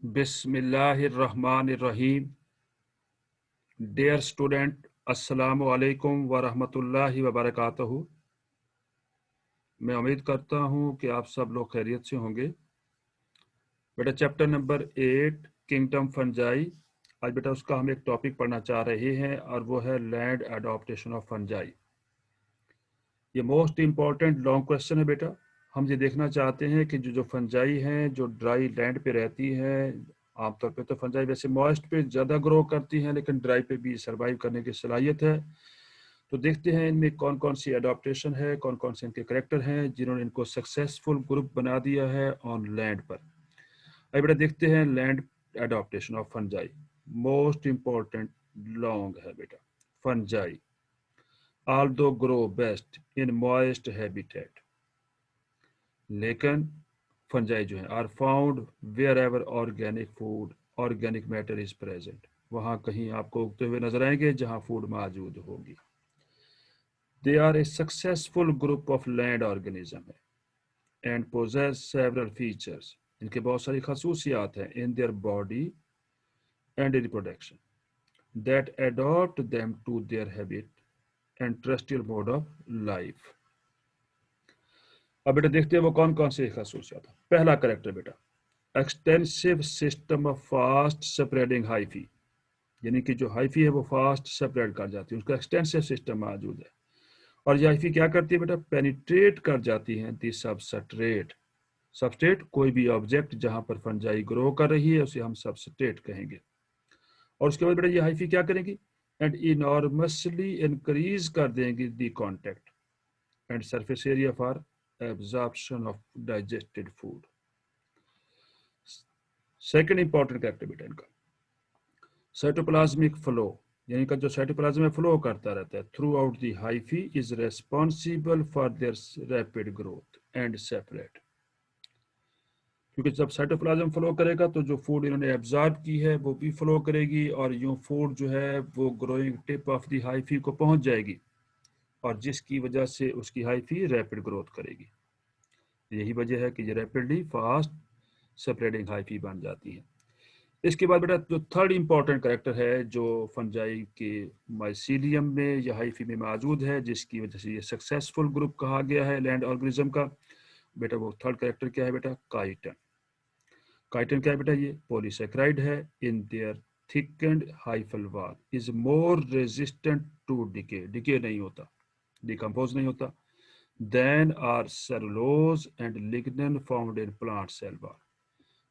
बिस्मिल्लाहिर्रहमानिर्रहीम। Dear student, अस्सलामु अलैकुम व रहमतुल्लाहि व बरकातहू। मैं उम्मीद करता हूँ कि आप सब लोग खैरियत से होंगे। बेटा चैप्टर नंबर 8 किंगडम फंजाई, आज बेटा उसका हम एक टॉपिक पढ़ना चाह रहे हैं और वो है लैंड एडॉप्टेशन ऑफ फंजाई। ये मोस्ट इम्पॉर्टेंट लॉन्ग क्वेश्चन है बेटा। हम ये देखना चाहते हैं कि जो फंजाई हैं जो ड्राई लैंड पे रहती हैं, आमतौर पे तो फंजाई वैसे मॉइस्ट पे ज़्यादा ग्रो करती हैं लेकिन ड्राई पे भी सर्वाइव करने की सलाहियत है। तो देखते हैं इनमें कौन कौन सी एडॉप्टेशन है, कौन कौन से इनके करेक्टर हैं जिन्होंने इनको सक्सेसफुल ग्रुप बना दिया है ऑन लैंड पर। अब बेटा देखते हैं land adaptation of fungi. Most important long है बेटा। Fungi although grow best in moist habitat, लेकिन फंजाई जो है are found wherever organic matter is present, वहां कहीं आपको उगते हुए नजर आएंगे जहां फूड मौजूद होगी। They are a successful group of land organism है एंड पोजेस सेवरल फीचर्स, इनके बहुत सारी खसूसियात हैं in their body and reproduction that adapt them to their habit and terrestrial mode of life. अब बेटा देखते हैं वो कौन कौन से खसूसियात हैं। पहला करेक्टर बेटा, extensive system of fast spreading hyphae, यानी कि जो हाइफी है वो फास्ट स्प्रेड कर जाती है, उसका एक्सटेंसिव सिस्टम मौजूद है। और ये हाइफी क्या करती है बेटा, पेनिट्रेट कर जाती है दी सबस्ट्रेट। सबस्ट्रेट कोई भी ऑब्जेक्ट जहां पर फंजाई ग्रो कर रही है उसे हम सबस्ट्रेट कहेंगे। और उसके बाद बेटा ये हाइफी क्या करेंगी, एंड इनॉर्मसली इंक्रीज कर देंगी the contact and surface area for absorption of digested food. Second important character बेटा इनका साइटोप्लाज्मिक फ्लो, यानी का जो साइटोप्लाज्म में फ्लो करता रहता है through out the hyphae is responsible for their rapid growth and separate. क्योंकि जब साइटोप्लाज्म फ्लो करेगा तो जो फूड इन्होंने एब्जॉर्ब की है वो भी फ्लो करेगी और यूं फूड जो है वो growing tip of the hyphae को पहुंच जाएगी और जिसकी वजह से उसकी हाइफी रैपिड ग्रोथ करेगी। यही वजह है कि ये रैपिडली फास्ट स्प्रेडिंग हाइफी बन जाती है। इसके बाद बेटा जो थर्ड इंपॉर्टेंट करेक्टर है जो फंजाई के माइसीलियम में या हाइफी में मौजूद है जिसकी वजह से ये सक्सेसफुल ग्रुप कहा गया है लैंड ऑर्गेनिज्म का, बेटा वो थर्ड करेक्टर क्या है बेटा, काइटन। काइटन क्या है बेटा, ये पॉलीसेक्राइड है in their thickened hyphal wall is more resistant to decay, decay नहीं होता, डिकम्पोज नहीं होता, then are cellulose and lignin found in plant cell wall.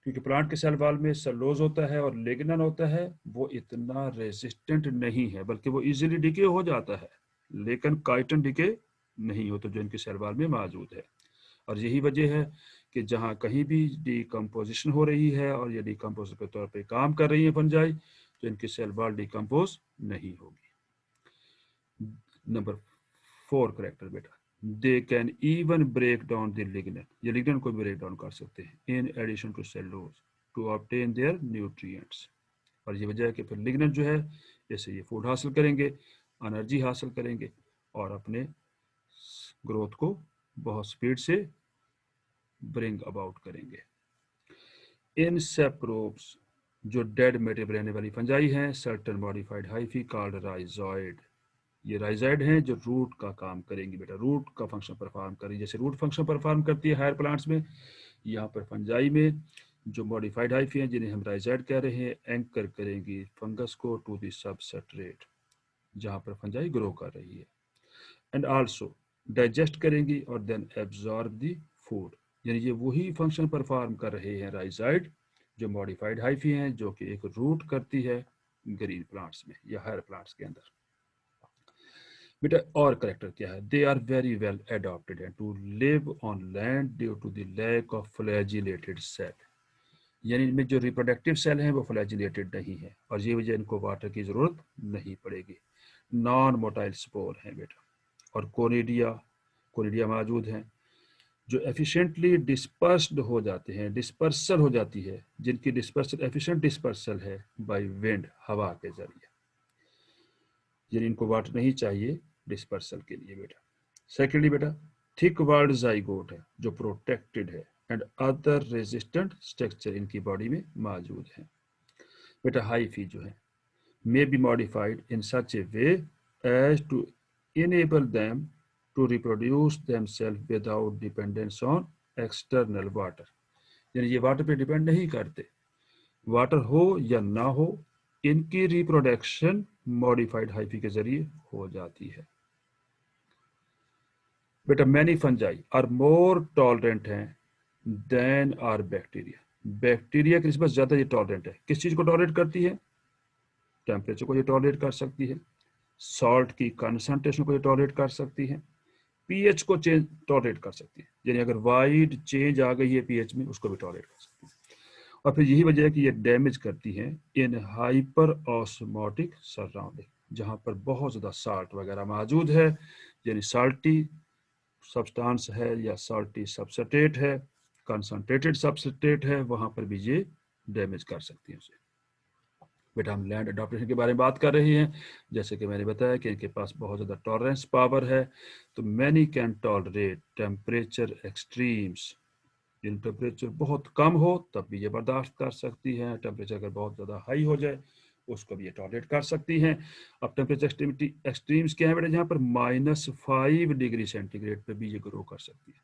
क्योंकि प्लांट के सेल वॉल में सेलुलोज होता है और लिग्नन होता है, वो इतना रेजिस्टेंट नहीं है बल्कि वो इजीली डिके हो जाता है, लेकिन काइटन डिके नहीं होता जो इनके सेल वॉल में मौजूद है। और यही वजह है कि जहाँ कहीं भी डिकम्पोजिशन हो रही है और ये डिकम्पोजर के तौर पे काम कर रही है फंजाई तो इनकी सेल वॉल डिकम्पोज नहीं होगी। नंबर 4 करेक्टर बेटा, they can even break down the lignin, ये लिग्नन को ब्रेक डाउन कर सकते हैं in addition to cellulose to obtain their nutrients. और ये वजह है कि फिर लिग्नन जो है इससे ये फूड हासिल करेंगे, एनर्जी हासिल करेंगे और अपने ग्रोथ को बहुत स्पीड से ब्रिंग अबाउट करेंगे। इन सेप्रोब्स जो डेड मेटे रहने वाली फंजाई हैं, certain modified hyphae called rhizoid, ये राइजाइड हैं जो रूट का काम करेंगी बेटा, रूट का फंक्शन परफॉर्म करेंगी। जैसे रूट फंक्शन परफॉर्म करती है हायर प्लांट्स में, यहाँ पर फंजाई में जो मॉडिफाइड हाइफी हैं जिन्हें हम राइजाइड कह रहे हैं, एंकर करेंगी फंगस को टू दी सबस्ट्रेट जहाँ पर फंजाई ग्रो कर रही है, एंड आल्सो डाइजेस्ट करेंगी और देन एब्जॉर्ब दी फूड। यानी ये वही फंक्शन परफॉर्म कर रहे हैं राइजाइड जो मॉडिफाइड हाइफी हैं जो कि एक रूट करती है ग्रीन प्लांट्स में या हायर प्लांट्स के अंदर। बेटा और करेक्टर क्या है, they are very well adapted and to live on land due to the lack of flagellated cell, यानी इनमें जो रिप्रोडक्टिव सेल हैं वो फ्लैजिलेटेड नहीं है और ये वजह इनको वाटर की जरूरत नहीं पड़ेगी। नॉन मोटाइल स्पोर हैं बेटा और कोनिडिया मौजूद हैं जो एफिशिएंटली डिस्पर्स्ड हो जाते हैं, डिस्पर्सल हो जाती है, जिनकी डिस्पर्सल एफिशिएंट डिस्पर्सल है बाय विंड, हवा के जरिए, यानी इनको वाटर नहीं चाहिए डिस्पर्सल के लिए बेटा। सेकेंडली बेटा थिक वर्ल्ड जाइगोट है जो प्रोटेक्टेड है एंड अदर रेजिस्टेंट स्ट्रक्चर इनकी बॉडी में मौजूद हैं। बेटा हाइफी जो है may be modified in such a way as to enable them to reproduce themselves without dependence on external water। यानी ये वाटर पे डिपेंड नहीं करते, वाटर हो या ना हो, इनकी रिप्रोडक्शन मॉडिफाइड हाइफी के जरिए हो जाती है। बेटा many fungi are more tolerant हैं देन आर बैक्टीरिया। बैक्टीरिया की निस्बत ज्यादा ये टॉलरेंट है। किस चीज को टॉलरेट करती है? टेम्परेचर को ये टॉलरेट कर सकती है, सॉल्ट की कंसंट्रेशन को ये टॉलरेट कर सकती है, पीएच को चेंज टॉलरेट कर सकती है। यानी अगर वाइड चेंज आ गई है पीएच में, उसको भी टॉलरेट कर सकती है। और फिर यही वजह है कि ये डैमेज करती है इन हाइपर ऑस्मोटिक सराउंडिंग, जहां पर बहुत ज्यादा साल्ट वगैरह मौजूद है, यानी साल्टी सब्सटेंस है या साल्टी सबस्ट्रेट है, कंसंट्रेटेड सबस्ट्रेट है, वहां पर भी ये डैमेज कर सकती है उसे। बेटा हम लैंड अडॉप्टेशन के बारे में बात कर रहे हैं। जैसे कि मैंने बताया कि इनके पास बहुत ज़्यादा टॉलरेंस पावर है, तो many can tolerate temperature extremes. जिन टेम्परेचर बहुत कम हो तब भी ये बर्दाश्त कर सकती हैं, टेम्परेचर अगर बहुत ज़्यादा हाई हो जाए उसको भी ये टॉलरेट कर सकती हैं। अब टेम्परेचर एक्सट्रीम्स क्या है बेटा? जहाँ पर -5 डिग्री सेंटीग्रेड पे भी ये ग्रो कर सकती है,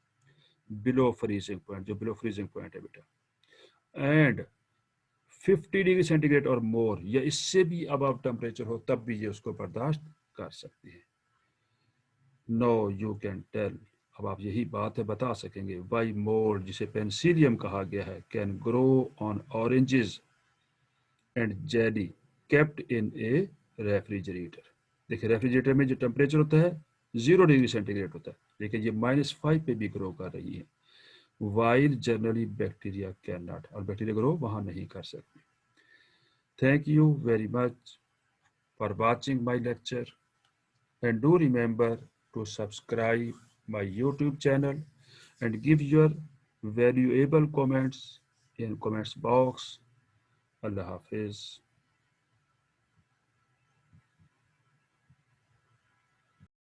बिलो फ्रीजिंग पॉइंट, जो बिलो फ्रीजिंग पॉइंट है बेटा। एंड 50 डिग्री सेंटीग्रेड और मोर या इससे भी अबव टेम्परेचर हो तब भी ये उसको बर्दाश्त कर सकती है। नो यू कैन टेल, अब आप यही बात है बता सकेंगे, वाई मोल्ड, जिसे पेंसिलियम कहा गया है, can grow on oranges and jelly kept in A refrigerator. देखिए रेफ्रिजरेटर में जो टेम्परेचर होता है 0 डिग्री सेंटीग्रेड होता है, लेकिन ये -5 पे भी ग्रो कर रही है, while generally bacteria can not, और बैक्टीरिया ग्रो वहां नहीं कर सकती। Thank you very much for watching my lecture, and do remember to subscribe my YouTube channel and give your valuable comments in comments box. Allah Hafiz.